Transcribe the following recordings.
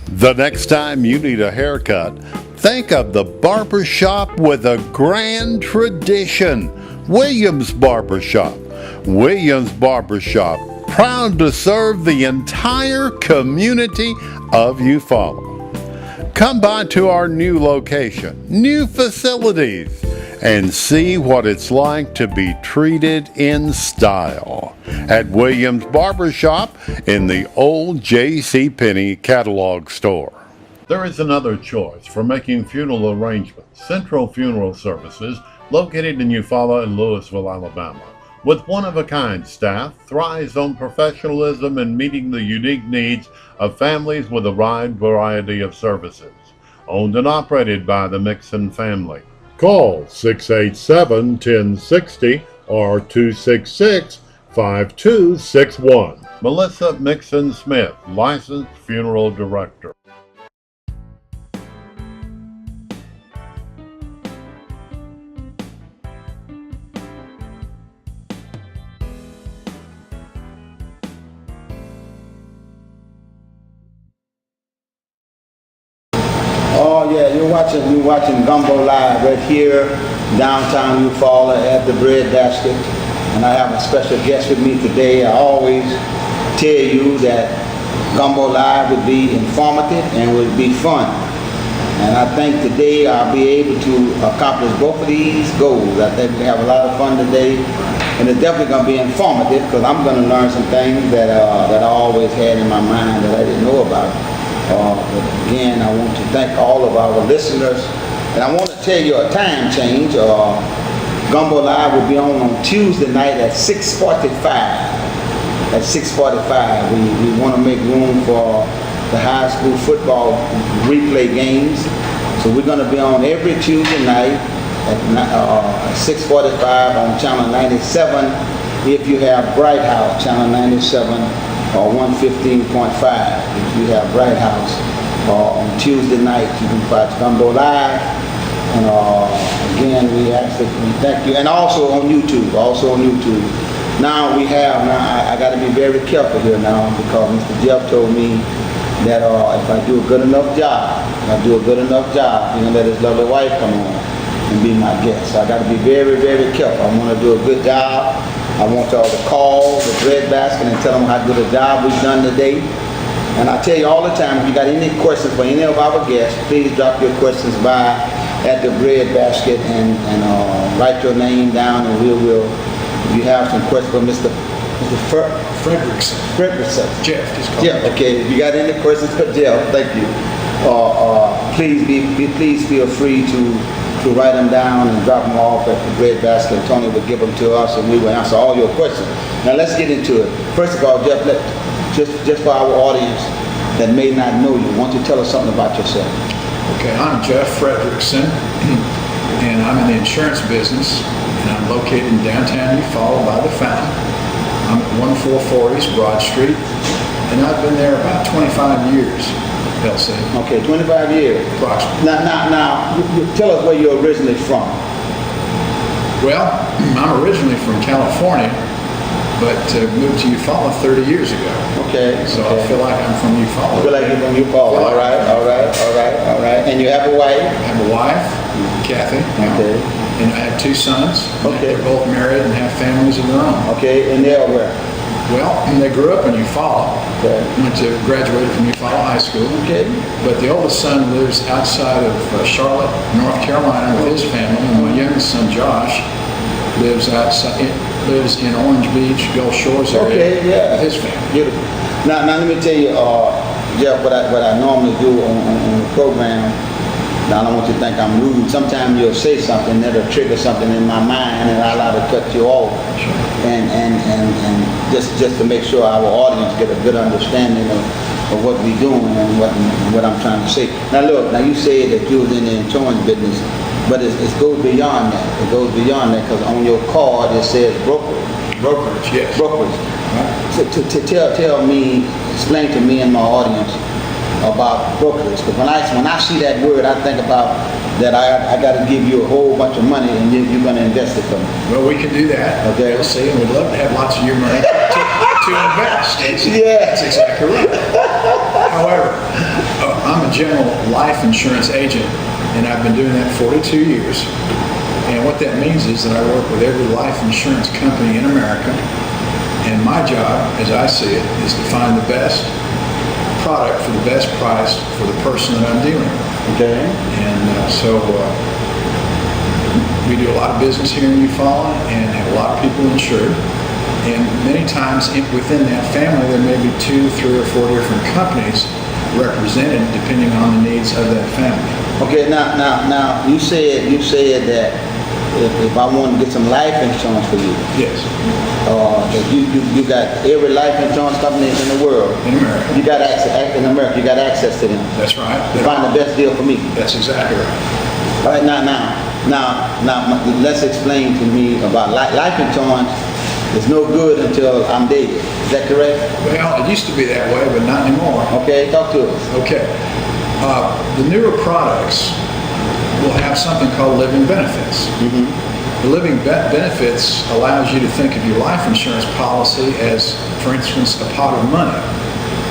The next time you need a haircut, think of the barbershop with a grand tradition. Williams Barbershop. Williams Barbershop, proud to serve the entire community of Eufaula. Come by to our new location, new facilities, and see what it's like to be treated in style at Williams Barbershop in the old JCPenney catalog store. There is another choice for making funeral arrangements. Central Funeral Services, located in Eufaula and Louisville, Alabama, with one-of-a-kind staff, thrives on professionalism and meeting the unique needs of families with a wide variety of services. Owned and operated by the Mixon family. Call 687-1060 or 266-5261. Melissa Mixon Smith, licensed funeral director. Oh yeah, you're watching Gumbo live right here, downtown Eufaula at the Bread Basket. And I have a special guest with me today. I always tell you that Gumbo live would be informative and would be fun. And I think today I'll be able to accomplish both of these goals. I think we have a lot of fun today. And it's definitely going to be informative because I'm going to learn some things that I always had in my mind that I didn't know about. But again, I want to thank all of our listeners, and I want to tell you a time change. Gumbo Live will be on Tuesday night at 6:45. At 6:45, we want to make room for the high school football replay games. So we're going to be on every Tuesday night at 6:45 on Channel 97. If you have Bright House, Channel 97. Or 115.5 if you have Bright House. On Tuesday night you can watch Gumbo Live. And again, we thank you. And also on YouTube. Now I got to be very careful here now because Mr. Jeff told me that if I do a good enough job, you're going to let his lovely wife come on and be my guest. So I got to be very, very careful. I want to do a good job. I want y'all to call the Bread Basket and tell them how good a job we've done today. And I tell you all the time, if you got any questions for any of our guests, please drop your questions by at the Bread Basket and write your name down, and we will. If you have some questions for Mr. Frederickson. Jeff, just call Jeff, okay. If you got any questions for Jeff, thank you. Please feel free to write them down and drop them off at the Bread Basket. Tony will give them to us and we will answer all your questions. Now let's get into it. First of all, Jeff, just for our audience that may not know you, why don't you tell us something about yourself? Okay, I'm Jeff Frederickson, and I'm in the insurance business, and I'm located in downtown Eufaula by the fountain. I'm at 1440 East Broad Street, and I've been there about 25 years. LC. Okay, 25 years. Approximately. Now, tell us where you're originally from. Well, I'm originally from California, but moved to Eufaula 30 years ago. Okay. So I feel like I'm from Eufaula. I feel like you're from Eufaula. All right. And you have a wife? I have a wife, Kathy. Okay. And I have two sons. Okay. They're both married and have families of their own. Okay, and they're where? Well, they grew up in Eufaula. Okay. Graduated from Eufaula High School. Okay. But the oldest son lives outside of Charlotte, North Carolina with his family, and my youngest son, Josh, lives in Orange Beach, Gulf Shores area with his family. Beautiful. Now let me tell you, Jeff, what I normally do on the program. Now I don't want you to think I'm rude. Sometimes you'll say something that'll trigger something in my mind, and I'll allow to cut you off. Sure. And just to make sure our audience get a good understanding of what we're doing and what I'm trying to say. Now look, you said that you was in the insurance business, but it goes beyond that. It goes beyond that because on your card it says brokerage. Yes. Brokerage. Right. So explain to me and my audience about brokerage. Because when I see that word, I think about that I got to give you a whole bunch of money and you're going to invest it for me. Well, we can do that. Okay. We'll see, and we'd love to have lots of your money to invest. Yeah. That's exactly right. However, general life insurance agent, and I've been doing that 42 years. And what that means is that I work with every life insurance company in America, and my job, as I see it, is to find the best product for the best price for the person that I'm dealing with. Okay. And we do a lot of business here in Eufaula and have a lot of people insured. And many times within that family, there may be 2, 3, or 4 different companies represented depending on the needs of that family. Okay, now you said that if I want to get some life insurance for you, Yes, that you got every life insurance company in the world. in America. You got access in America. You got access to them. That's right. To find the best deal for me. That's exactly right. All right, now, let's explain to me about life insurance. It's no good until I'm dead. Is that correct? Well, it used to be that way, but not anymore. Okay, talk to us. Okay. The newer products will have something called living benefits. The living benefits allows you to think of your life insurance policy as, for instance, a pot of money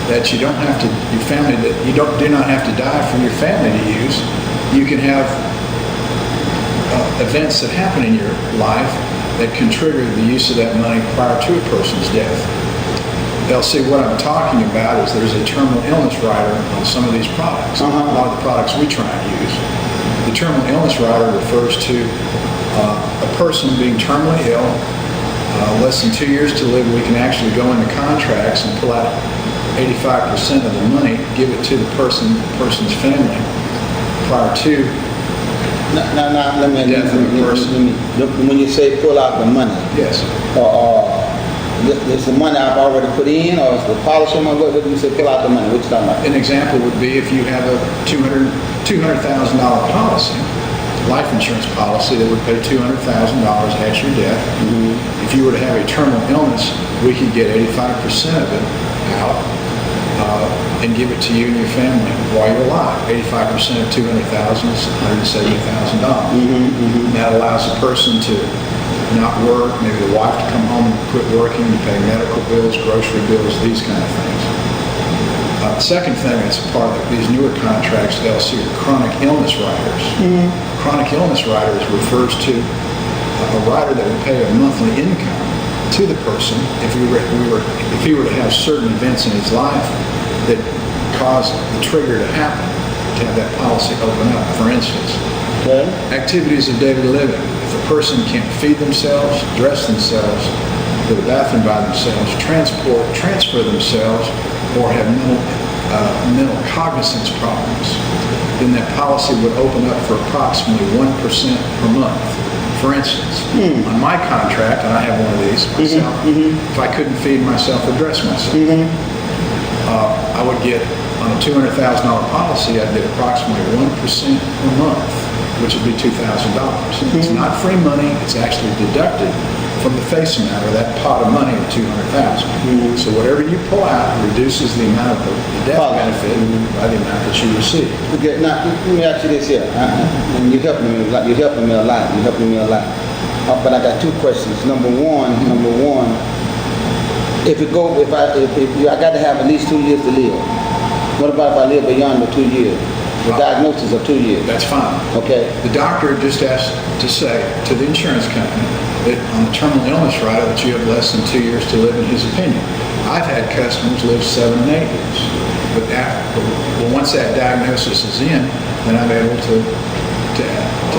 that you don't have to, your family, that you do not have to die for your family to use. You can have events that happen in your life that can trigger the use of that money prior to a person's death. They'll see what I'm talking about is there's a terminal illness rider on some of these products. A lot of the products we try and use. The terminal illness rider refers to a person being terminally ill, less than 2 years to live. We can actually go into contracts and pull out 85% of the money, give it to the person's family prior to Now, let me, when you say pull out the money, yes. Is the money I've already put in, or is the policy money? What do you say pull out the money? What you talking about? An example would be if you have a $200,000 policy, life insurance policy that would pay $200,000 at your death. If you were to have a terminal illness, we could get 85% of it out and give it to you and your family while you're alive. 85% of $200,000 is $170,000. That allows a person to not work, maybe the wife to come home and quit working to pay medical bills, grocery bills, these kind of things. The second thing that's a part of these newer contracts they'll see are chronic illness riders. Chronic illness riders refers to a rider that would pay a monthly income to the person if he were to have certain events in his life that caused the trigger to happen to have that policy open up. For instance, activities of daily living. If a person can't feed themselves, dress themselves, go to the bathroom by themselves, transfer themselves, or have mental cognizance problems, then that policy would open up for approximately 1% per month. For instance, on my contract, and I have one of these myself, if I couldn't feed myself or dress myself, I would get, on a $200,000 policy, I'd get approximately 1% per month, which would be $2,000. It's not free money, it's actually deducted from the face amount of that pot of money of $200,000. So whatever you pull out reduces the amount of the death benefit by the amount that you receive. Okay, now let me ask you this here, and you're helping me a lot. But I got two questions. Number one, if I got to have at least 2 years to live. What about if I live beyond the 2 years? The diagnosis of 2 years. That's fine. Okay. The doctor just has to say to the insurance company that on the terminal illness rider that you have less than 2 years to live in his opinion. I've had customers live 7 and 8 years. But once that diagnosis is in, then I'm able to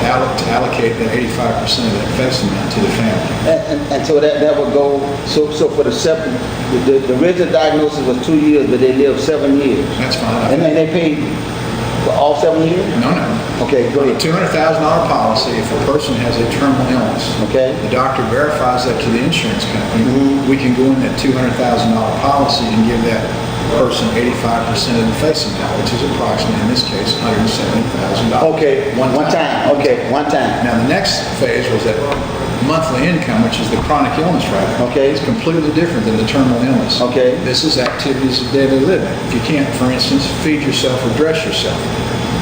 allocate that 85% of that face amount to the family. And so that would go, so for the Sept, the original diagnosis was 2 years, but they lived 7 years. That's fine. And then they paid for all 7 years? No. Okay, go On a ahead. $200,000 policy, if a person has a terminal illness, Okay. the doctor verifies that to the insurance company. We can go in that $200,000 policy and give that person 85% of the face amount, which is approximately, in this case, $170,000. Okay, one time. Okay, one time. Now, the next phase was that monthly income, which is the chronic illness rider. Okay. It's completely different than the terminal illness. Okay. This is activities of daily living. If you can't, for instance, feed yourself or dress yourself,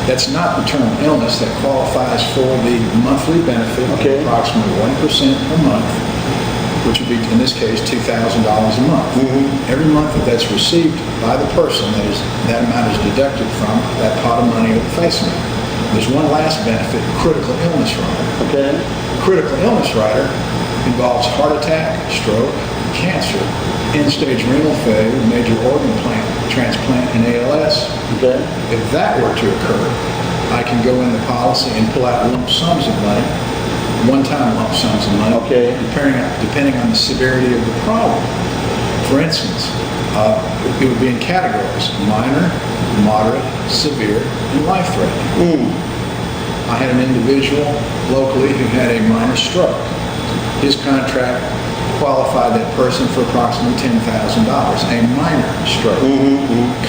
that's not the terminal illness that qualifies for the monthly benefit Okay. of approximately 1% per month. which would be, in this case, $2,000 a month. Every month that's received by the person, that amount is deducted from that pot of money of the face amount. There's one last benefit, critical illness rider. Okay. Critical illness rider involves heart attack, stroke, cancer, end-stage renal failure, major organ transplant, and ALS. Okay. If that were to occur, I can go in the policy and pull out lump sums of money, one-time lump sums of money, Okay. depending on the severity of the problem. For instance, it would be in categories: minor, moderate, severe, and life-threatening. I had an individual locally who had a minor stroke. His contract qualified that person for approximately $10,000, a minor stroke.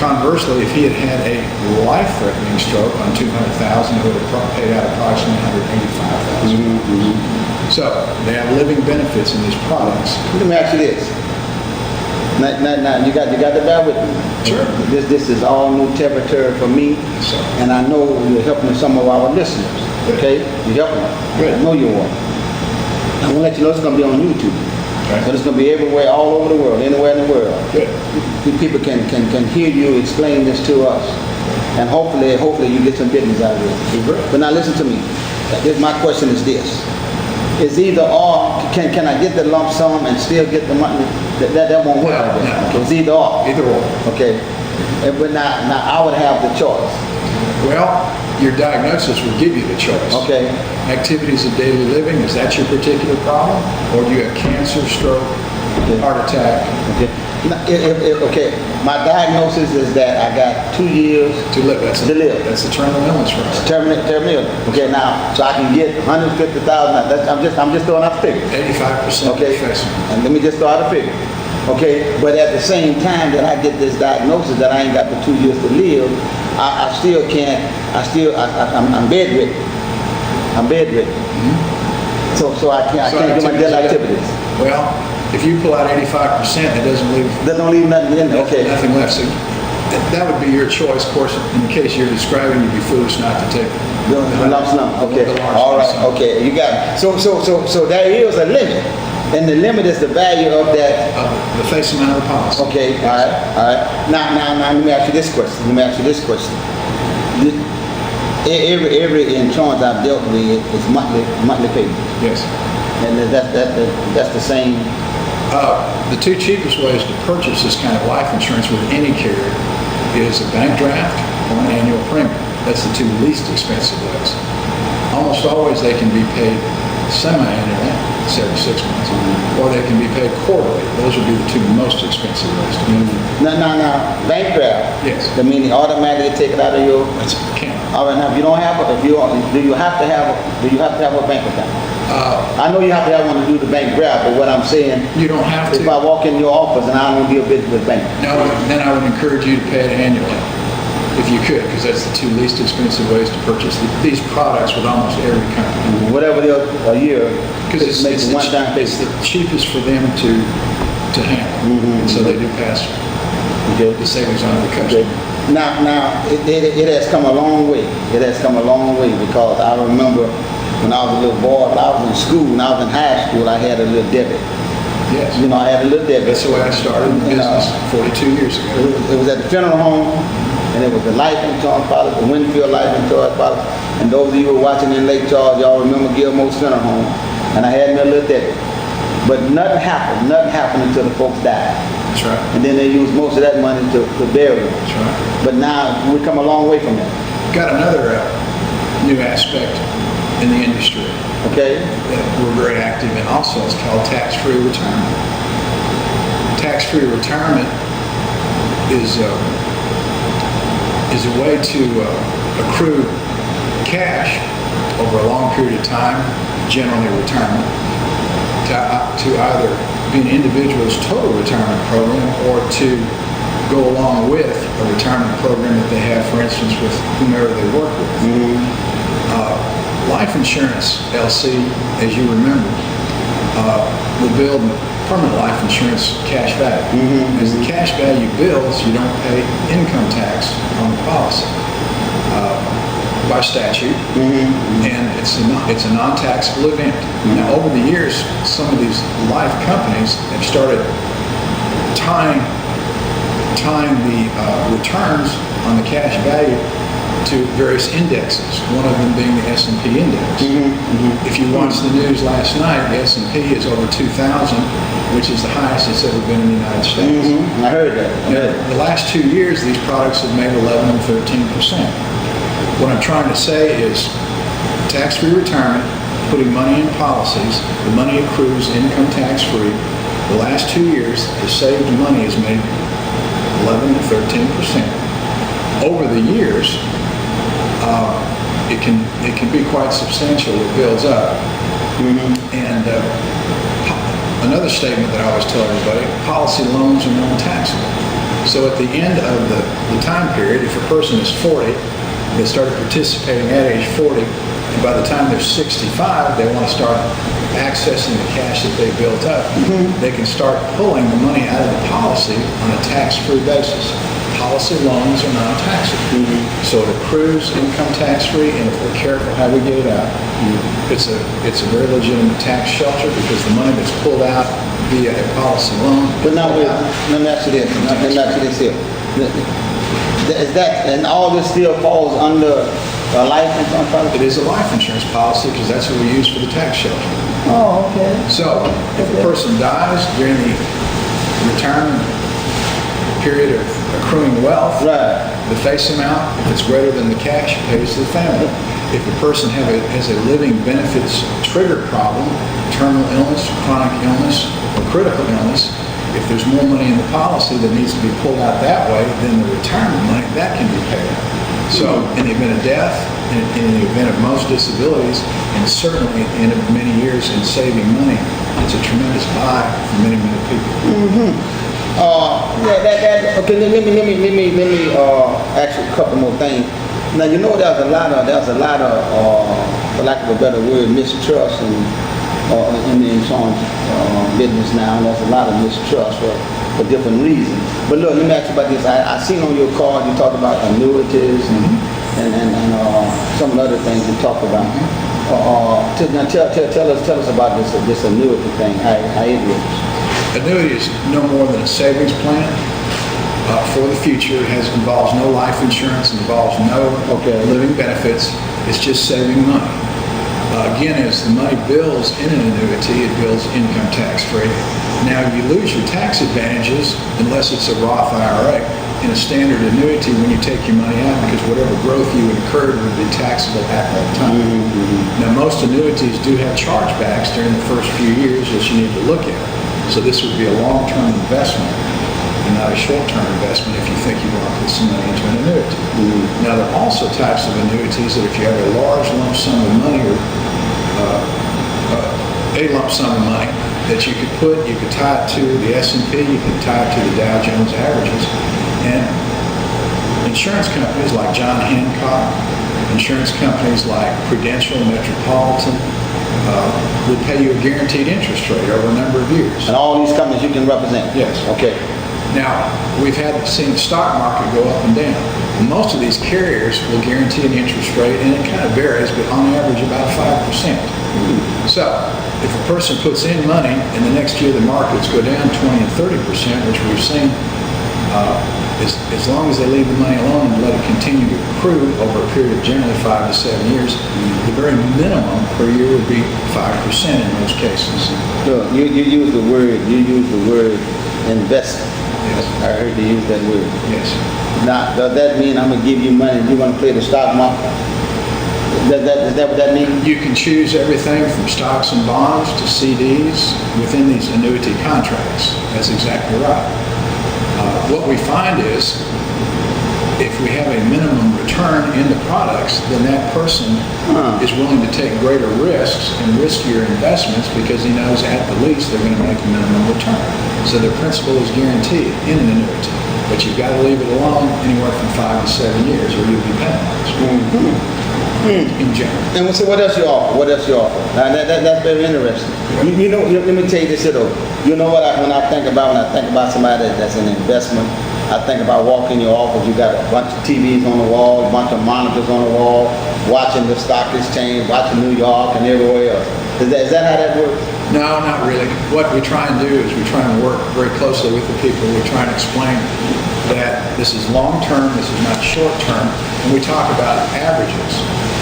Conversely, if he had had a life-threatening stroke on $200,000, it would have paid out approximately $185,000. So they have living benefits in these products. Let me ask you this. Now, you got to bear with me. Sure. This is all new territory for me, So, and I know you're helping some of our listeners. Okay, you're helping them. Good. I know you are. I'm gonna let you know it's gonna be on YouTube. Okay. So it's gonna be everywhere, all over the world, anywhere in the world. good. People can hear you explain this to us, and hopefully you get some business out of it. Super. But now listen to me. My question is this: is either or. Can I get the lump sum and still get the money? That won't work. No, like that. no. It's either or. Either or. Okay. But now I would have the choice. Well, your diagnosis will give you the choice. Okay. Activities of daily living, is that your particular problem? Or do you have cancer, stroke, heart attack? Okay. Now, okay. My diagnosis is that I got 2 years To live, that's to live. That's the terminal illness rider. Terminal. Okay. Now, so I can get 150,000. I'm just throwing out the figure. 85% Okay. professional. And let me just throw out a figure. Okay. But at the same time that I get this diagnosis that I ain't got the 2 years to live, I still can't. I'm bedridden. I'm bedridden. So I can't do my daily activities. Well, if you pull out 85%, that doesn't leave That don't leave nothing in there. Okay. nothing left. So that would be your choice. Of course, in the case you're describing, you'd be foolish not to take The lump sum. Okay. the large All lump right. sum. Okay. You got it. So there is a limit, and the limit is the value of that. The face amount of the policy. Okay. All right. Now, let me ask you this question. Every insurance I've dealt with is monthly payment, Yes. and that's the same. The two cheapest ways to purchase this kind of life insurance with any carrier is a bank draft or an annual premium. That's the two least expensive ways. Almost always they can be paid semi-annually, it's every 6 months, or they can be paid quarterly. Those would be the two most expensive ways to do it. Now, bank draft. Yes. That means they automatically take it out of your. That's a account. All right. Now, if you don't have do you have to have a bank account? I know you have to have one to do the bank draft, but what I'm saying, You don't have if I to. walk in your office and I don't deal business with bank, No, then I would encourage you to pay it annually, if you could, because that's the two least expensive ways to purchase these products with almost every company. whatever it is a year, Because just make a one-time it's payment. the cheapest for them to handle. And so they do pass Okay. the savings on to the Okay. customer. Now, it has come a long way. It has come a long way because I remember when I was a little boy, when I was in school, when I was in high school, I had a little debit. Yes. You know, I had a little debit. That's the way I started in And, business 42 years ago. It was at the funeral home, and it was the life insurance policy, the Winfield life insurance policy. And those of you who are watching in Lake Charles, y'all remember Gilmore's funeral home. And I had me a little debit. But nothing happened until the folks died. That's right. And then they used most of that money to bury them. That's right. But now we come a long way from that. Got another new aspect in the industry Okay? that we're very active in also. It's called tax-free retirement. Tax-free retirement is a way to accrue cash over a long period of time, generally retirement, to either be an individual's total retirement program or to go along with a retirement program that they have, for instance, with whomever they work with. Life insurance, LC, as you remember, will build permanent life insurance cash value. As the cash value builds, you don't pay income tax on the policy. by statute, and it's a non-taxable event. Now, over the years, some of these life companies have started tying the returns on the cash value to various indexes, one of them being the S&P index. If you watched the news last night, the S&P is over 2,000, which is the highest it's ever been in the United States. I heard that. Now, the last 2 years, these products have made 11 and 13%. What I'm trying to say is tax-free retirement, putting money in policies, the money accrues income tax-free. The last 2 years, the saved money has made 11 to 13%. Over the years, it can be quite substantial. It builds up. And another statement that I always tell everybody: policy loans are non-taxable. So at the end of the time period, if a person is 40, they started participating at age 40, and by the time they're 65, they want to start accessing the cash that they built up. They can start pulling the money out of the policy on a tax-free basis. Policy loans are non-taxable. So it accrues income tax-free, and if we're careful how we get it out, it's a very legitimate tax shelter, because the money that's pulled out via a policy loan. But now, wait, let me ask you this. Here. Is that, and all this still falls under a life insurance policy? It is a life insurance policy, because that's what we use for the tax shelter. Oh, okay. So if a person dies during the retirement period of accruing wealth, the face amount, if it's greater than the cash, pays to the family. If a person has a living benefits trigger problem, terminal illness, chronic illness, or critical illness, if there's more money in the policy that needs to be pulled out that way than the retirement money, that can be paid out. So in the event of death, in the event of most disabilities, and certainly at the end of many years in saving money, it's a tremendous buy for many, many people. Okay. Let me ask you a couple more things. Now, you know, there's a lot of, for lack of a better word, mistrust in the insurance business now. There's a lot of mistrust for different reasons. But look, let me ask you about this. I seen on your card you talked about annuities and some of the other things you talked about. Now tell us about this annuity thing. How it works. Annuity is no more than a savings plan for the future. It involves no life insurance, involves no living benefits. It's just saving money. Again, as the money builds in an annuity, it builds income tax free. Now, you lose your tax advantages unless it's a Roth IRA. In a standard annuity, when you take your money out, because whatever growth you incurred would be taxable at that time. Now, most annuities do have chargebacks during the first few years that you need to look at. So this would be a long-term investment and not a short-term investment if you think you want to put some money into an annuity. Now, there are also types of annuities that if you have a large lump sum of money or a lump sum of money that you could tie it to the S&P, you could tie it to the Dow Jones averages. And insurance companies like John Hancock, insurance companies like Prudential, Metropolitan, would pay you a guaranteed interest rate over a number of years. And all these companies you can represent? Yes. Okay. Now, we've seen the stock market go up and down. Most of these carriers will guarantee an interest rate, and it kind of varies, but on average about 5%. So, if a person puts in money and the next year the markets go down 20 and 30%, which we've seen, as long as they leave the money alone and let it continue to accrue over a period of generally 5 to 7 years, the very minimum per year would be 5% in most cases. Look, you use the word investment. Yes. I heard you use that word. Yes. Now, does that mean I'm going to give you money and you're going to play the stock market? Is that what that means? You can choose everything from stocks and bonds to CDs within these annuity contracts. That's exactly right. What we find is if we have a minimum return in the products, then that person is willing to take greater risks and riskier investments because he knows at the least they're going to make a minimum return. So the principal is guaranteed in an annuity, but you've got to leave it alone anywhere from 5 to 7 years or you'll be penalized. In general. And so what else you offer? Now, that's very interesting. You know, let me tell you this, you know what, when I think about somebody that's an investment, I think about walking in your office, you got a bunch of TVs on the wall, a bunch of monitors on the wall, watching the stock exchange, watching New York and everywhere else. Is that how that works? No, not really. What we try and do is we try and work very closely with the people. We try and explain that this is long-term, this is not short-term, and we talk about averages.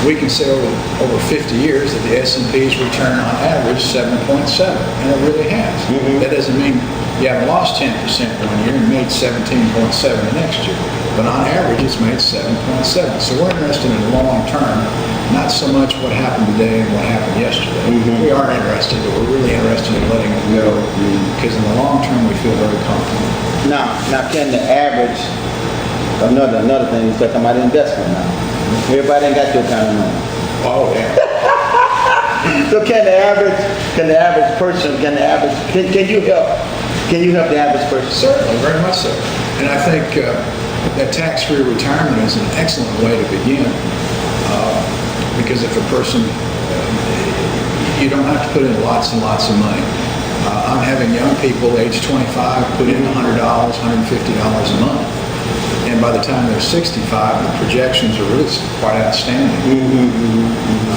We can say over 50 years that the S&P's return on average 7.7, and it really has. That doesn't mean you haven't lost 10% one year and made 17.7 the next year, but on average it's made 7.7. So we're interested in the long term, not so much what happened today and what happened yesterday. We are interested, but we're really interested in letting it go, because in the long term we feel very comfortable. Now can the average, another thing, you're talking about investment now. Everybody ain't got your kind of money. Oh yeah. So can the average person, can you help the average person? Certainly, very much so. And I think that tax-free retirement is an excellent way to begin, because if a person, you don't have to put in lots and lots of money. I'm having young people, age 25, put in $100, $150 a month. And by the time they're 65, the projections are really quite outstanding.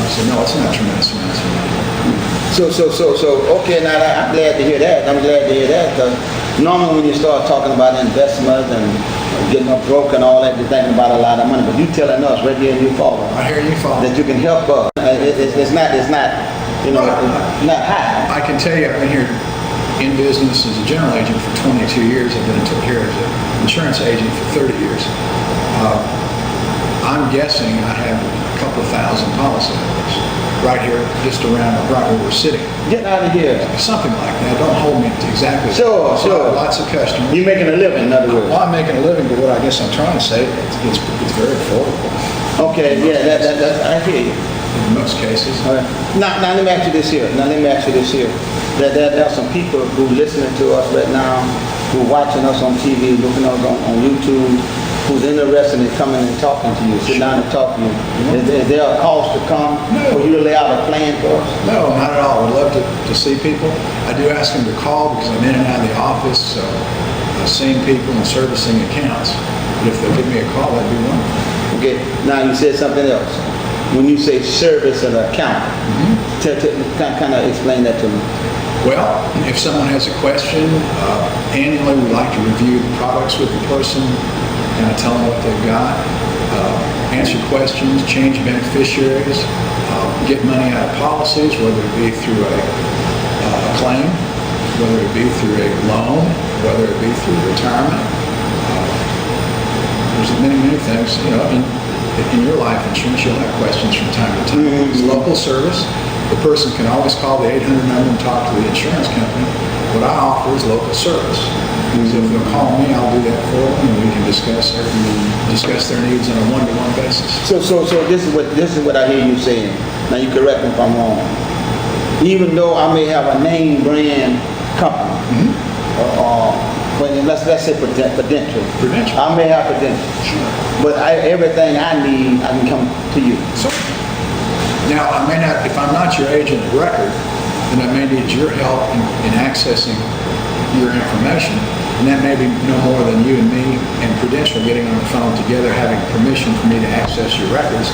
So no, it's not tremendous amounts of money. So, okay, now I'm glad to hear that. Because normally when you start talking about investments and getting up broke and all that, you're thinking about a lot of money. But you're telling us right here in New Falls I hear you, Father. that you can help us. It's not, not high. I can tell you, I've been here in business as a general agent for 22 years. I've been here as an insurance agent for 30 years. I'm guessing I have a couple of thousand policyholders right here, just around right where we're sitting. Get out of here. Something like that. Don't hold me to exactly. Sure. Lots of customers. You're making a living, in other words. Well, I'm making a living, but what I guess I'm trying to say, it's very affordable. Okay, yeah, that I hear you. In most cases. All right. Now let me ask you this here. There are some people who listening to us right now, who watching us on TV, looking at us on YouTube, who's interested in coming and talking to you, sit down and talk to you. Is there a cost to come for you to lay out a plan for us? No, not at all. I'd love to see people. I do ask them to call because I'm in and out of the office, so seeing people and servicing accounts. But if they'll give me a call, that'd be wonderful. Okay, now you said something else. When you say service an account, kind of explain that to me. Well, if someone has a question, annually we like to review the products with the person, kind of tell them what they've got, answer questions, change beneficiaries, get money out of policies, whether it be through a claim, whether it be through a loan, whether it be through retirement. There's many things, in your life insurance, you'll have questions from time to time. It's local service. The person can always call the 800 number and talk to the insurance company. What I offer is local service. So if they'll call me, I'll do that for them, and we can discuss their needs on a one-to-one basis. So this is what I hear you saying. Now you correct me if I'm wrong. Even though I may have a name brand company, but let's say Prudential. I may have Prudential. Sure. But everything I need, I can come to you. So, now, I may not, if I'm not your agent of record, then I may need your help in accessing your information. And that may be no more than you and me and Prudential getting on the phone together, having permission for me to access your records.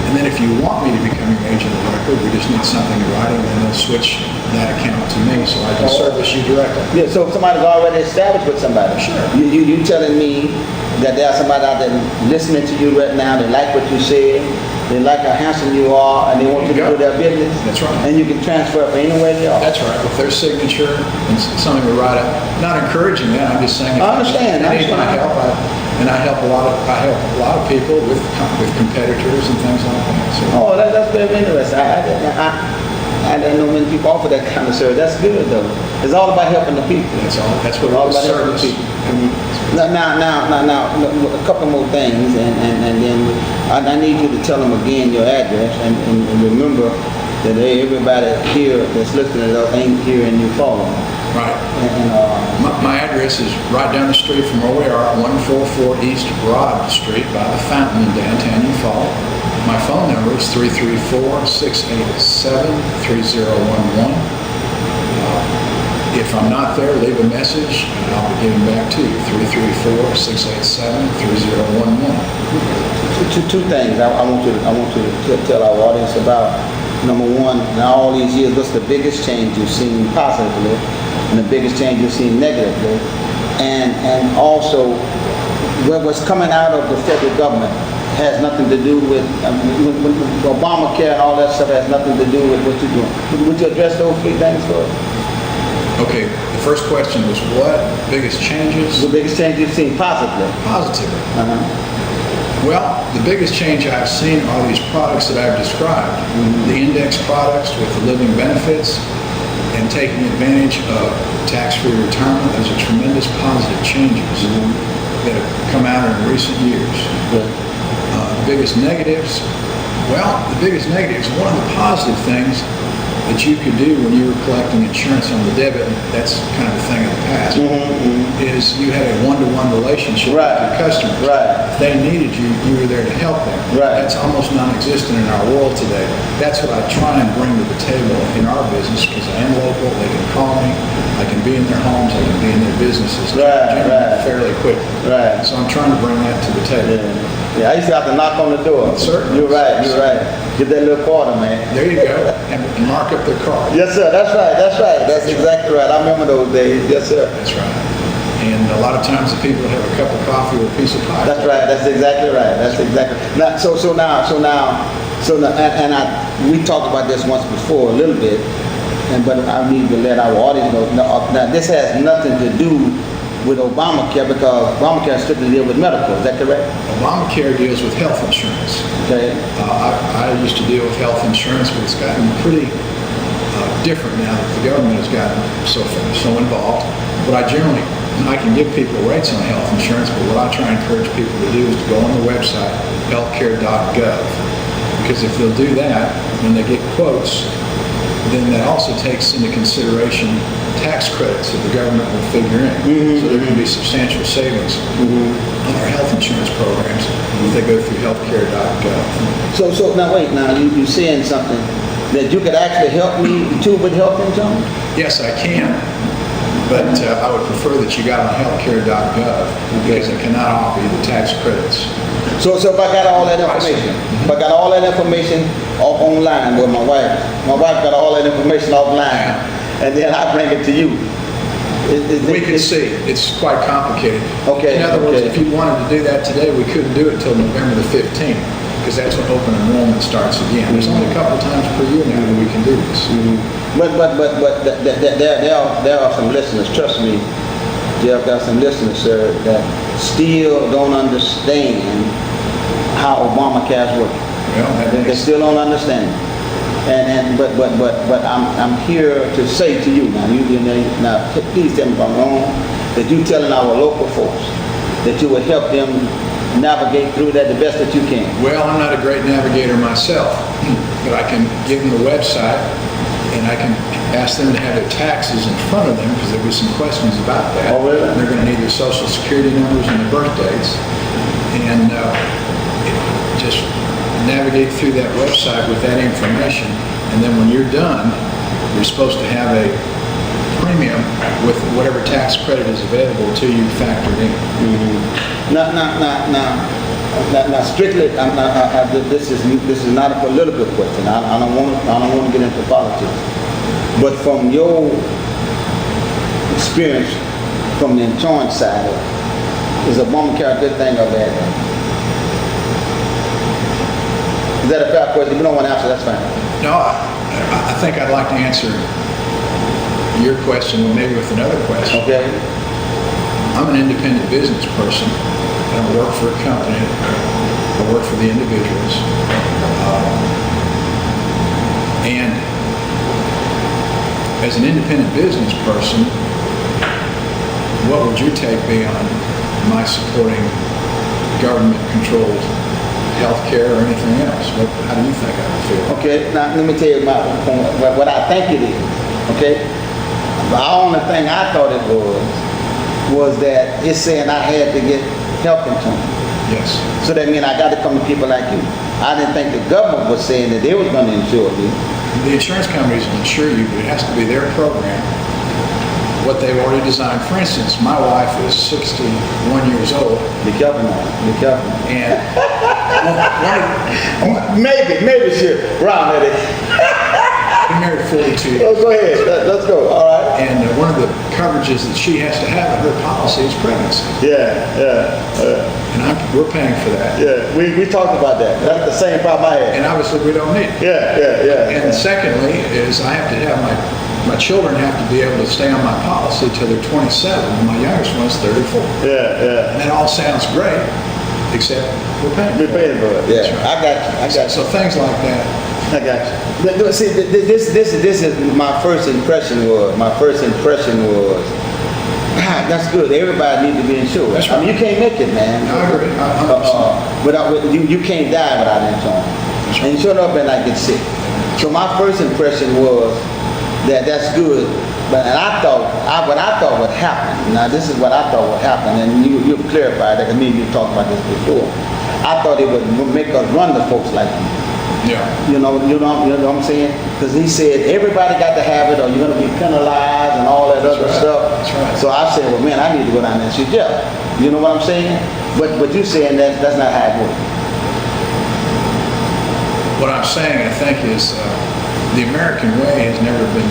And then if you want me to become your agent of record, we just need something in writing, and they'll switch that account to me so I can service you directly. Yeah, so if somebody's already established with somebody. Sure. You telling me that there's somebody out there listening to you right now, they like what you said, they like how handsome you are, and they want you to do their business. That's right. And you can transfer it anywhere they are. That's right. With their signature and something to write up. Not encouraging that. I'm just saying. I understand. They need my help. I help a lot of people with competitors and things like that. So. Oh, that's very interesting. I didn't know many people offer that kind of service. That's good though. It's all about helping the people. That's all. That's what all it about helping the service. people. Now, a couple more things, and then I need you to tell them again your address, and remember that everybody here that's listening to us ain't here in New Falls. Right. And, my address is right down the street from where we are, 144 East Broad Street by the fountain in downtown New Falls. My phone number is 334-687-3011. If I'm not there, leave a message and I'll be getting back to you. 334-687-3011. Two things I want you to tell our audience about. Number one, in all these years, what's the biggest change you've seen positively and the biggest change you've seen negatively? And also, what's coming out of the federal government has nothing to do with Obamacare and all that stuff has nothing to do with what you're doing. Would you address those three things for us? Okay, the first question was what? Biggest changes? The biggest change you've seen positively. Positively. Uh-huh. Well, the biggest change I've seen are these products that I've described. The index products with the living benefits and taking advantage of tax-free retirement. Those are tremendous positive changes that have come out in recent years. The biggest negatives, one of the positive things that you could do when you were collecting insurance on the debit, that's kind of a thing of the past, is you had a one-to-one relationship with your customers. If they needed you, you were there to help them. That's almost non-existent in our world today. That's what I try and bring to the table in our business because I am local, they can call me, I can be in their homes, I can be in their businesses fairly quickly. So I'm trying to bring that to the table. Yeah, I used to have to knock on the door. Certainly. You're right. Get that little quarter, man. There you go. And mark up their card. Yes, sir. That's right. That's exactly right. I remember those days. Yes, sir. That's right. And a lot of times the people have a cup of coffee or a piece of pie. That's right. That's exactly right. Now, we talked about this once before a little bit, but I need to let our audience know. Now, this has nothing to do with Obamacare because Obamacare strictly deals with medical. Is that correct? Obamacare deals with health insurance. Okay. I used to deal with health insurance, but it's gotten pretty different now that the government has gotten so involved. But I can give people rates on health insurance, but what I try and encourage people to do is to go on the website, healthcare.gov. Because if they'll do that, when they get quotes, then that also takes into consideration tax credits that the government will figure in. So there can be substantial savings on their health insurance programs if they go through healthcare.gov. So now wait, you're saying something that you could actually help me too with health insurance? Yes, I can. But I would prefer that you got on healthcare.gov because I cannot offer you the tax credits. So if I got all that information, online with my wife got all that information offline, and then I bring it to you. We can see. It's quite complicated. Okay. In other words, if you wanted to do that today, we couldn't do it until November the 15th because that's when open enrollment starts again. There's only a couple of times per year now that we can do this. But there are some listeners, trust me, Jeff, there are some listeners, sir, that still don't understand how Obamacare is working. Well, they still don't understand it. But I'm here to say to you now, please tell me if I'm wrong, that you telling our local folks that you will help them navigate through that the best that you can. Well, I'm not a great navigator myself, but I can give them the website and I can ask them to have their taxes in front of them because there'll be some questions about that. Oh, really? They're going to need their social security numbers and their birth dates. And just navigate through that website with that information. And then when you're done, you're supposed to have a premium with whatever tax credit is available to you factored in. Now, strictly, this is not a political question. I don't want to get into politics. But from your experience, from the insurance side, is Obamacare a good thing or bad thing? Is that a fair question? If you don't want to answer, that's fine. No, I think I'd like to answer your question, maybe with another question. Okay. I'm an independent business person. I don't work for a company. I work for the individuals. And as an independent business person, what would your take be on my supporting government-controlled health care or anything else? How do you think I would feel? Okay, now let me tell you what I think it is. Okay? The only thing I thought it was that it's saying I had to get health insurance. Yes. So that means I got to come to people like you. I didn't think the government was saying that they was going to insure me. The insurance companies will insure you, but it has to be their program. what they've already designed. For instance, my wife is 61 years old. Be careful now. Be careful. And Maybe she'll round at it. been married 42 years. Oh, go ahead. Let's go. All right. And one of the coverages that she has to have in her policy is pregnancy. And we're paying for that. Yeah. We talked about that. That's the same problem I had. And obviously we don't need it. Yeah. And secondly is I have to have my children have to be able to stay on my policy till they're 27. And my youngest one's 34. Yeah. And that all sounds great, except we're paying for it. Yeah. Right. I got you. So things like that. I got you. See, this is my first impression was. That's good. Everybody needs to be insured. That's right. I mean, you can't make it, man. I agree. 100%. You can't die without insurance. Right. And you shouldn't up and like get sick. So my first impression was that's good. But I thought would happen. Now this is what I thought would happen, and you clarified that because me and you talked about this before. I thought it would make us run to folks like you. Yeah. You know what I'm saying? Because he said everybody got to have it, or you're going to be penalized and all that other stuff. That's right. So I said, well, man, I need to go down there and see Jeff. You know what I'm saying? But you saying that's not how it works. What I'm saying, I think, is the American way has never been.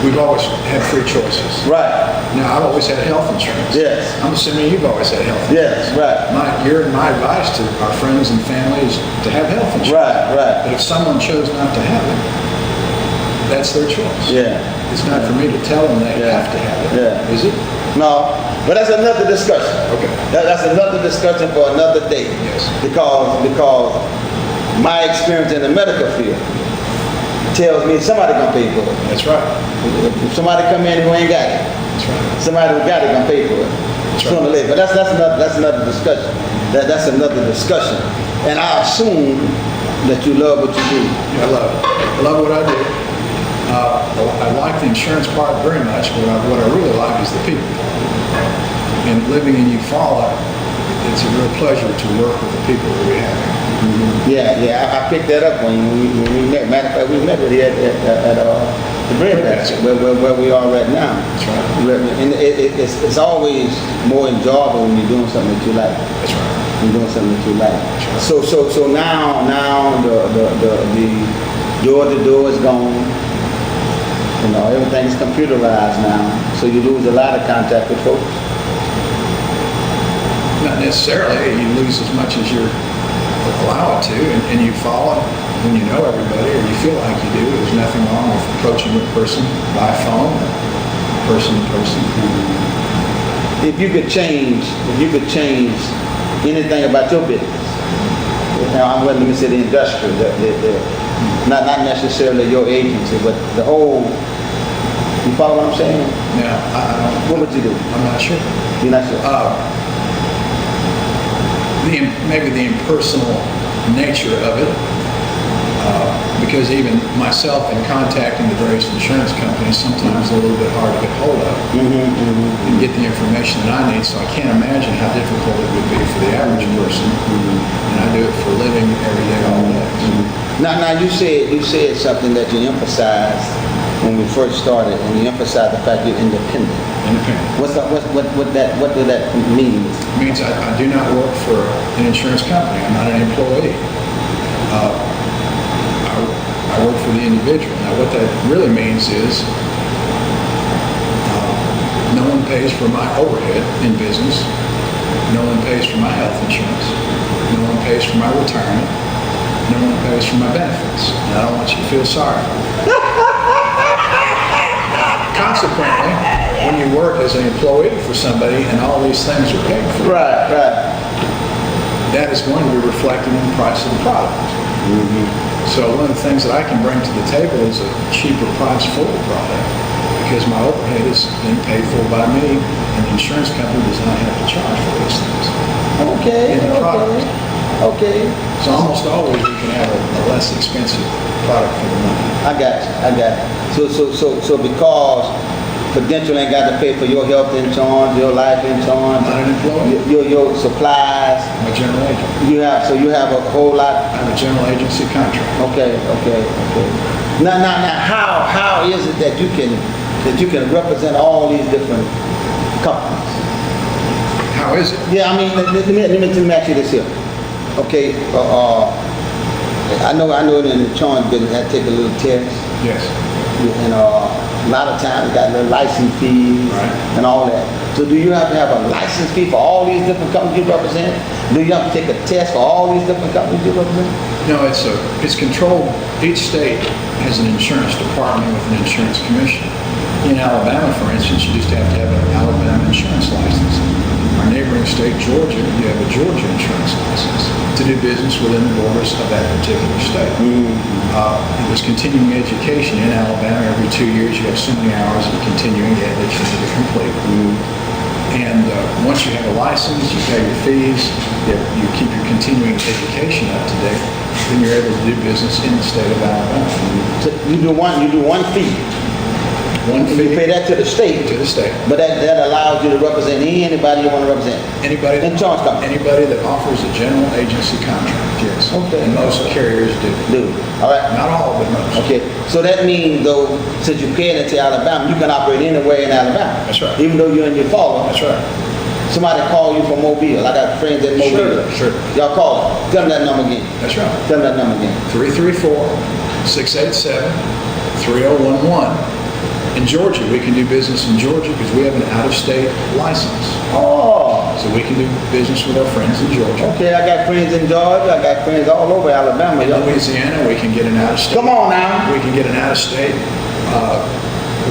We've always had free choices. Right. Now, I've always had health insurance. Yes. I'm assuming you've always had health insurance. Yes. Right. My advice to our friends and family is to have health insurance. Right. But if someone chose not to have it, that's their choice. Yeah. It's not for me to tell them they have to have it. Yeah. Is it? No. But that's another discussion. Okay. That's another discussion for another day. Yes. Because my experience in the medical field tells me somebody gonna pay for it. That's right. If somebody come in who ain't got it, That's right. somebody who got it gonna pay for it sooner or later. But that's another discussion. That's another discussion. And I assume that you love what you do. I love it. I love what I do. I like the insurance part very much, but what I really like is the people. And living in Eufaula, it's a real pleasure to work with the people that we have here. Yeah. I picked that up when we met. Matter of fact, we met with you at the bread basket where we are right now. That's right. And it's always more enjoyable when you're doing something that you like. That's right. You're doing something that you like. Right. So now the door-to-door is gone. You know, everything's computerized now. So you lose a lot of contact with folks. Not necessarily. You lose as much as you're allowed to, and you follow when you know everybody, or you feel like you do. There's nothing wrong with approaching a person by phone, or person to person. If you could change anything about your business, now let me say the industry, not necessarily your agency, but the whole. You follow what I'm saying? Now, What would you do? I'm not sure. You're not sure. Maybe the impersonal nature of it, because even myself in contacting the various insurance companies, sometimes they're a little bit hard to get hold of and get the information that I need. So I can't imagine how difficult it would be for the average person. And I do it for a living every day, all day. Now you said something that you emphasized when we first started, and you emphasized the fact you're independent. Independent. What does that mean? It means I do not work for an insurance company. I'm not an employee. I work for the individual. Now, what that really means is no one pays for my overhead in business. No one pays for my health insurance. No one pays for my retirement. No one pays for my benefits. And I don't want you to feel sorry for me. Consequently, when you work as an employee for somebody and all these things are paid for, Right. that is going to be reflected in the price of the product. So one of the things that I can bring to the table is a cheaper price for the product because my overhead is being paid for by me and the insurance company does not have to charge for those things. In the product. Okay. So almost always we can have a less expensive product for the money. I got you. So because Prudential ain't got to pay for your health insurance, your life insurance, I'm not an employee. your supplies. I'm a general agent. You have a whole lot. I have a general agency contract. Okay. Now, how is it that you can that you can represent all these different companies? How is it? Yeah, I mean, let me ask you this here. Okay, I know in the insurance business, I had to take a little test. Yes. And a lot of times got little license fees and all that. So do you have to have a license fee for all these different companies you represent? Do you have to take a test for all these different companies you represent? No, it's controlled. Each state has an insurance department with an insurance commission. In Alabama, for instance, you just have to have an Alabama insurance license. Our neighboring state, Georgia, you have a Georgia insurance license to do business within the borders of that particular state. It was continuing education in Alabama. Every 2 years, you have so many hours of continuing ed that you need to complete. And once you have a license, you pay your fees, you keep your continuing education up to date, then you're able to do business in the state of Alabama. So you do one fee. One And fee you pay that to the state. to the state. But that allows you to represent anybody you want to represent. Anybody Insurance company. anybody that offers a general agency contract, yes. Okay. And most carriers do. All right. Not all, but most. Okay. So that means though, since you pay it to Alabama, you can operate anywhere in Alabama. That's right. Even though you're in your follow. That's right. Somebody call you from Mobile. I got friends in Mobile. Sure. Y'all call them. Tell them that number again. That's right. Tell them that number again. 334-687-3011. In Georgia, we can do business in Georgia because we have an out-of-state license. Oh. So we can do business with our friends in Georgia. Okay, I got friends in Georgia. I got friends all over Alabama. In Y'all. Louisiana, we can get an out-of-state. Come on now. We can get an out-of-state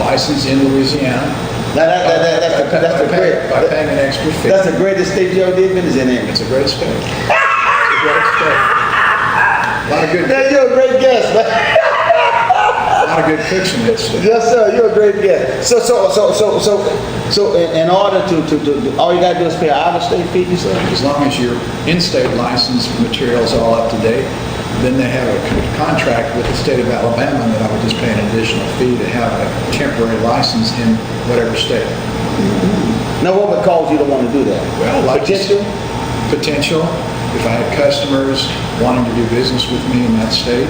license in Louisiana. That's the great. By paying an extra fee. That's the greatest state you ever did business in. It's a great state. It's a great state. A lot of good. Yeah, you're a great guest, man. A lot of good cooks in that state. Yes, sir. You're a great guest. So, in order to all you gotta do is pay an out-of-state fee, you said? As long as your in-state license material is all up to date, then they have a contract with the state of Alabama that I would just pay an additional fee to have a temporary license in whatever state. Now, what would cause you to want to do that? Well, like Potential? Potential. If I had customers wanting to do business with me in that state,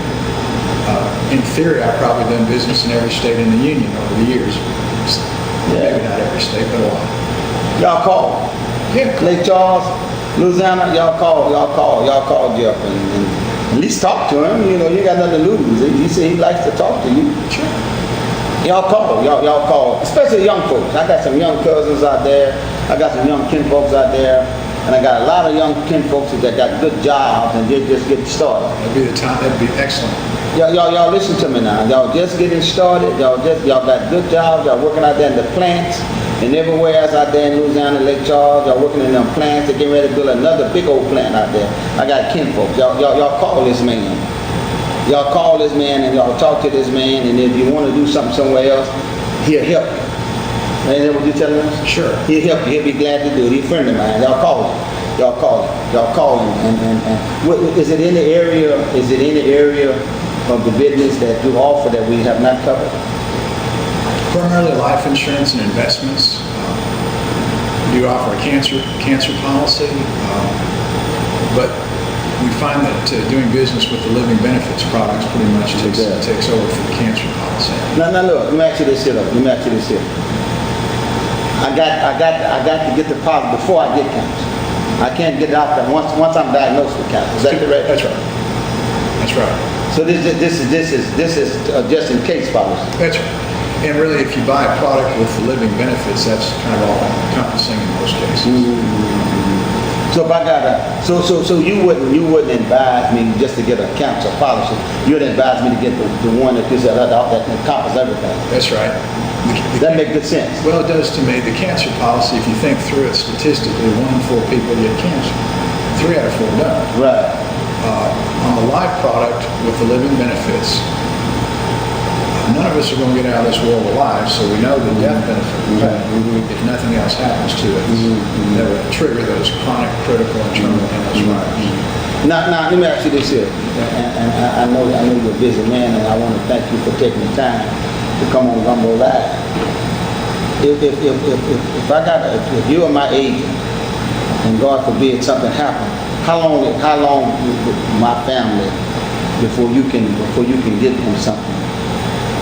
in theory, I've probably done business in every state in the union over the years. Maybe not every state, but a lot. Y'all call. Yeah. Lake Charles, Louisiana, y'all called Jeff and at least talk to him. You know, you got nothing to lose. He said he likes to talk to you. Sure. Y'all call, especially young folks. I got some young cousins out there. I got some young kinfolks out there. And I got a lot of young kinfolks that got good jobs and they're just getting started. That'd be the time. That'd be excellent. Y'all listen to me now. Y'all just getting started. Y'all got good jobs. Y'all working out there in the plants and everywhere else out there in Louisiana, Lake Charles. Y'all working in them plants. They're getting ready to build another big old plant out there. I got kinfolks. Y'all call this man. Y'all call this man and y'all talk to this man. And if you want to do something somewhere else, he'll help you. Ain't that what you're telling us? Sure. He'll help you. He'll be glad to do it. He's a friend of mine. Y'all call him. And is it in the area? Is it in the area of the business that you offer that we have not covered? Primarily life insurance and investments. We do offer a cancer policy, but we find that doing business with the living benefits products pretty much takes over for the cancer policy. Now look, let me ask you this here. I got to get the policy before I get cancer. I can't get it out there once I'm diagnosed with cancer. Is that correct? That's right. That's right. So this is just in case policy. That's right. And really, if you buy a product with the living benefits, that's kind of all encompassing in most cases. So if I got so you wouldn't advise me just to get a cancer policy. You'd advise me to get the one that encompasses everything. That's right. That makes good sense. Well, it does to me. The cancer policy, if you think through it statistically, 1 in 4 people get cancer. 3 out of 4 don't. Right. On the life product with the living benefits, none of us are going to get out of this world alive, so we know the death benefit we have. If nothing else happens to us, that would trigger those chronic, critical, and terminal illness riders. Now, let me ask you this here, and I know you're a busy man, and I want to thank you for taking the time to come on Gumbo Live. If you are my agent, and God forbid something happened, how long my family before you can get them something?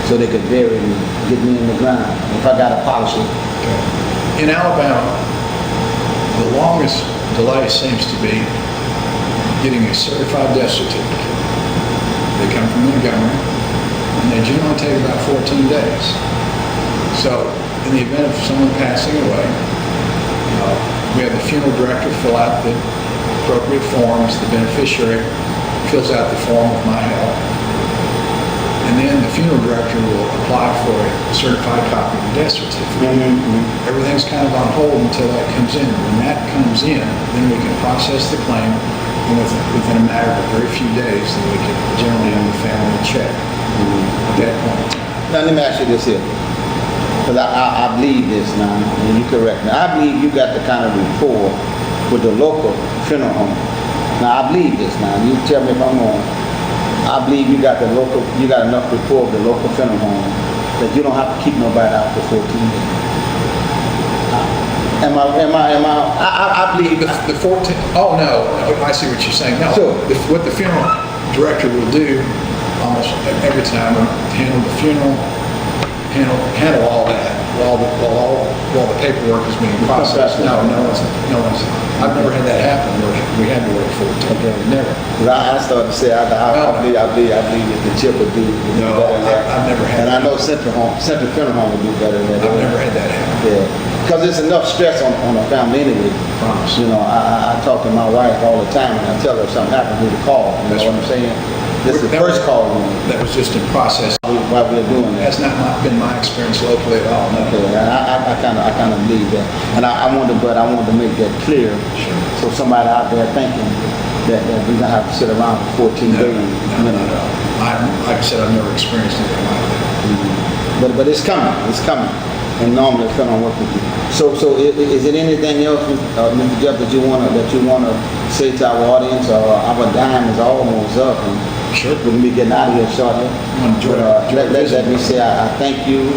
so they could bury me, get me in the ground. If I got a policy. In Alabama, the longest delay seems to be getting a certified death certificate. They come from Montgomery, and they generally take about 14 days. So, in the event of someone passing away, we have the funeral director fill out the appropriate forms. The beneficiary fills out the form with my help. And then the funeral director will apply for a certified copy of the death certificate. Everything's kind of on hold until that comes in. When that comes in, then we can process the claim, and within a matter of a very few days, then we can generally end the family a check at that point. Now let me ask you this here, because I believe this now, and you correct me. I believe you got the kind of rapport with the local funeral home. Now I believe this now. You tell me if I'm wrong. I believe you got enough rapport with the local funeral home that you don't have to keep nobody out for 14 days. I believe The 14, oh no, I see what you're saying. No, Sure. What the funeral director will do almost every time, handle the funeral, handle all that while the paperwork is being processed. No one's. I've never had that happen where we had to wait 14 days. Never. I started to say I believe that the chip would do No, better than that. I've never had And I that. know Central Funeral Home would do better than that. I've never had that happen. Yeah, because there's enough stress on a family anyway. Promise. You know, I talk to my wife all the time, and I tell her if something happens, who to call. You know what I'm saying? This is the first call we need. That was just in process. Why we're doing that. That's not been my experience locally at all. No. Okay, I kind of believe that, and I wanted to make that clear, so somebody out there thinking that we're gonna have to sit around for 14 days. No. Like I said, I've never experienced anything like that. But it's coming, and normally it's gonna work with you. So is it anything else, Mr. Jeff, that you wanna say to our audience? Our dime is almost up, and Sure. we're gonna be getting out of here shortly. Enjoy But, let visiting. me say I thank you,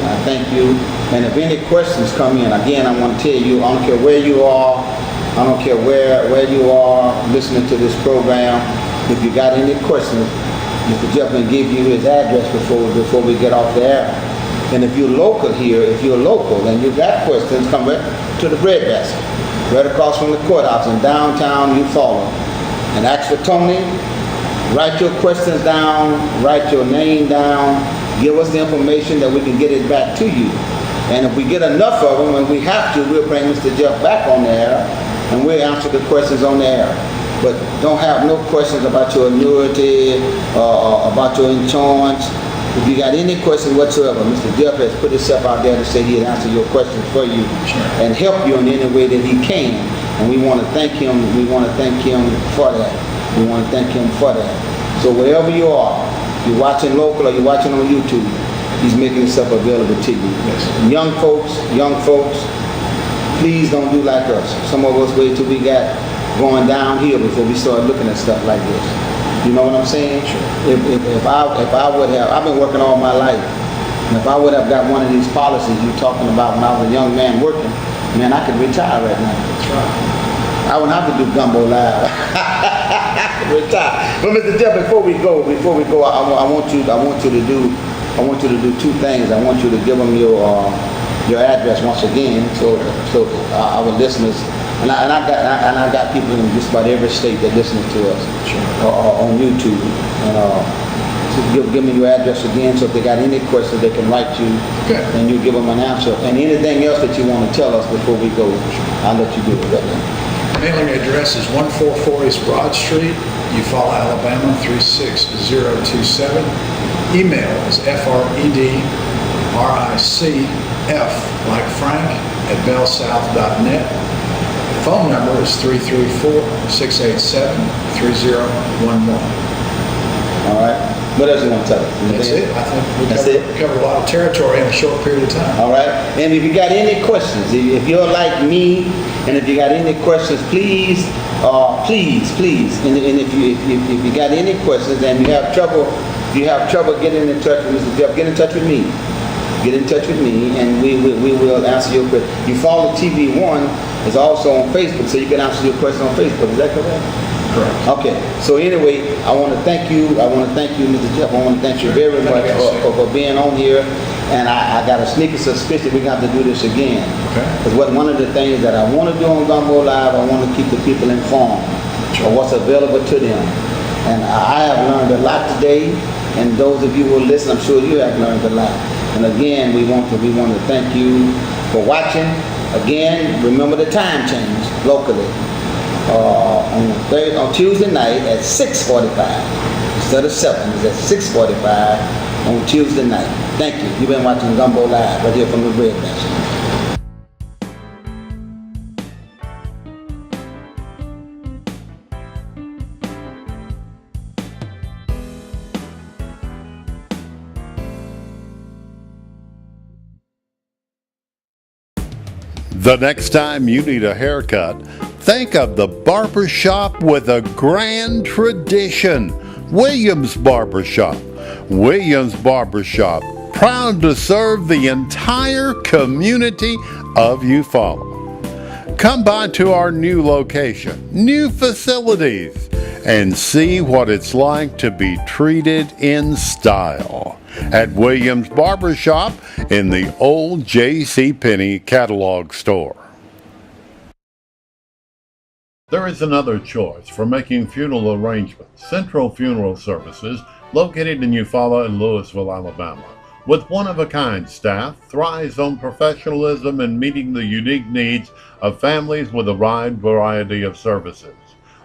and if any questions come in, again, I want to tell you, I don't care where you are, I don't care where you are listening to this program, if you got any questions, Mr. Jeff will give you his address before we get off the air. And if you're local here, and you got questions, come right to the bread basket, right across from the courthouse in downtown Eufaula, and ask for Tony. Write your questions down, write your name down, give us the information that we can get it back to you. And if we get enough of them, and we have to, we'll bring Mr. Jeff back on the air, and we'll answer the questions on the air. But don't have no questions about your annuity, about your insurance. If you got any questions whatsoever, Mr. Jeff has put himself out there to say he'll answer your questions for you and help you in any way that he can. And we want to thank him. We want to thank him for that. We want to thank him for that. So wherever you are, you're watching local or you're watching on YouTube, he's making himself available to you. Yes. Young folks, please don't do like us. Some of us wait till we got going downhill before we start looking at stuff like this. You know what I'm saying? Sure. If I would have, I've been working all my life, and if I would have got one of these policies you're talking about when I was a young man working, man, I could retire right now. That's right. I wouldn't have to do Gumbo live. Retire. But Mr. Jeff, before we go, I want you to do two things. I want you to give them your address once again, so our listeners, and I got people in just about every state that listens to us on YouTube. And give me your address again, so if they got any questions, they can write you, and you give them an answer. And anything else that you want to tell us before we go, I'll let you do it right now. Mailing address is 144 East Broad Street, Eufaula, Alabama 36027. Email is fredricf, like Frank, @bellsouth.net. Phone number is 334-687-3011. All right. What else you want to tell us? That's it. I think That's we covered a lot of territory in a short period of time. All right. And if you got any questions, if you're like me, and if you got any questions, please. And if you got any questions and you have trouble getting in touch with Mr. Jeff, get in touch with me. Get in touch with me, and we will answer your question. You follow TV1 is also on Facebook, so you can answer your question on Facebook. Is that correct? correct. Okay, so anyway, I want to thank you. I want to thank you, Mr. Jeff. I want to thank you very much for being on here. And I got a sneaky suspicion we're going to have to do this again. Okay. Because one of the things that I want to do on Gumbo Live, I want to keep the people informed of what's available to them. And I have learned a lot today. And those of you who listen, I'm sure you have learned a lot. And again, we want to thank you for watching. Again, remember the time change locally. On Tuesday night at 6:45 instead of 7. It's at 6:45 on Tuesday night. Thank you. You've been watching Gumbo Live right here from the Bread Basket. The next time you need a haircut, think of the barber shop with a grand tradition. Williams Barbershop. Williams Barbershop, proud to serve the entire community of Eufaula. Come by to our new location, new facilities, and see what it's like to be treated in style at Williams Barbershop in the old JCPenney catalog store. There is another choice for making funeral arrangements. Central Funeral Services, located in Eufaula and Louisville, Alabama. With one-of-a-kind staff, thrives on professionalism and meeting the unique needs of families with a wide variety of services.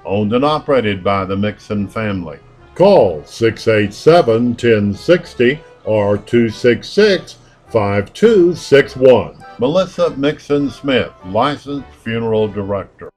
Owned and operated by the Mixon family. Call 687-1060 or 266-5261. Melissa Mixon Smith, licensed funeral director.